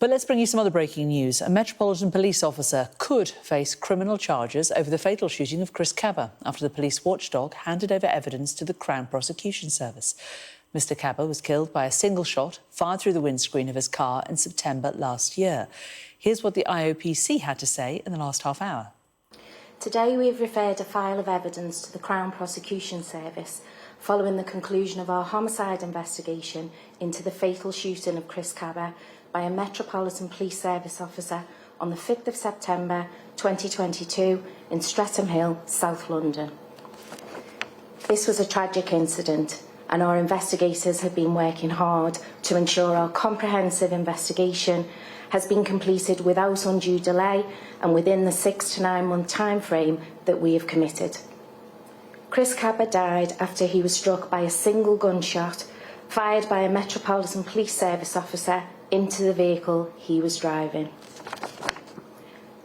But let's bring you some other breaking news. A Metropolitan Police officer could face criminal charges over the fatal shooting of Chris Kaba after the police watchdog handed over evidence to the Crown Prosecution Service. Mr Kaba was killed by a single shot fired through the windscreen of his car in September last year. Here's what the IOPC had to say in the last half hour. Today we have referred a file of evidence to the Crown Prosecution Service following the conclusion of our homicide investigation into the fatal shooting of Chris Kaba by a Metropolitan Police Service officer on the 5th of September 2022 in Streatham Hill, South London. This was a tragic incident, and our investigators have been working hard to ensure our comprehensive investigation has been completed without undue delay and within the 6 to 9 month time frame that we have committed. Chris Kaba died after he was struck by a single gunshot fired by a Metropolitan Police Service officer into the vehicle he was driving.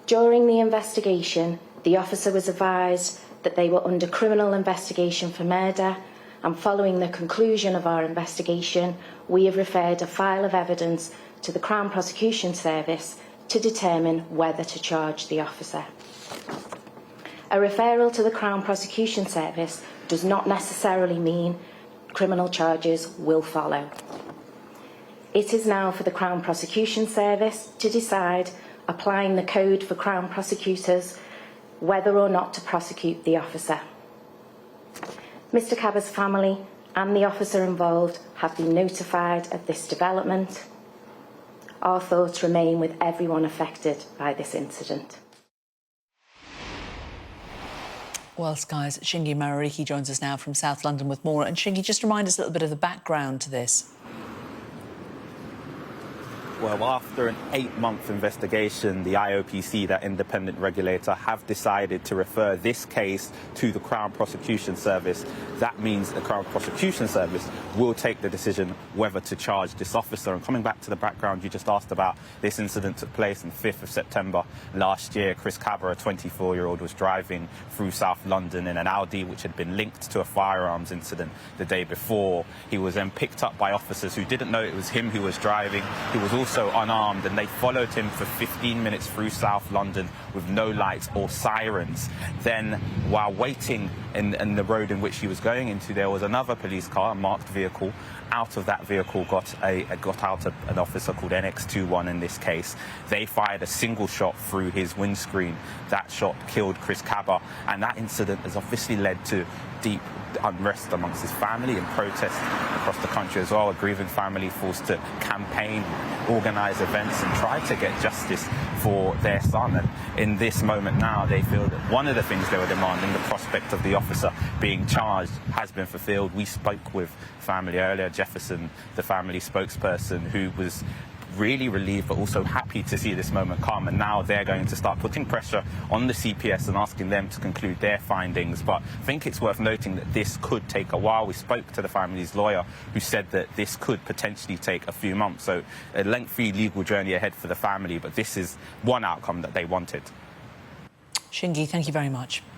During the investigation, the officer was advised that they were under criminal investigation for murder, and following the conclusion of our investigation, we have referred a file of evidence to the Crown Prosecution Service to determine whether to charge the officer. A referral to the Crown Prosecution Service does not necessarily mean criminal charges will follow. It is now for the Crown Prosecution Service to decide, applying the code for Crown prosecutors, whether or not to prosecute the officer. Mr Kaba's family and the officer involved have been notified of this development. Our thoughts remain with everyone affected by this incident. Well, Sky's Shingi Marariki joins us now from South London with more. And Shingi, just remind us a little bit of the background to this. Well, after an 8-month investigation, the IOPC, that independent regulator, have decided to refer this case to the Crown Prosecution Service. That means the Crown Prosecution Service will take the decision whether to charge this officer. And coming back to the background you just asked about, this incident took place on the 5th of September last year. Chris Kaba, a 24-year-old, was driving through South London in an Audi which had been linked to a firearms incident the day before. He was then picked up by officers who didn't know it was him who was driving. He was also unarmed, and they followed him for 15 minutes through South London with no lights or sirens. Then, while waiting in the road in which he was going into, there was another police car, a marked vehicle. Out of that vehicle got out an officer called NX21 in this case. They fired a single shot through his windscreen. That shot killed Chris Kaba, and that incident has obviously led to deep unrest amongst his family and protests across the country as well. A grieving family forced to campaign, organise events and try to get justice for their son. And in this moment now, they feel that one of the things they were demanding, the prospect of the officer being charged, has been fulfilled. We spoke with family earlier, Jefferson, the family spokesperson, who was really relieved but also happy to see this moment come, and now they're going to start putting pressure on the CPS and asking them to conclude their findings. But I think it's worth noting that this could take a while. We spoke to the family's lawyer, who said that this could potentially take a few months, so a lengthy legal journey ahead for the family, but this is one outcome that they wanted. Shingi, thank you very much.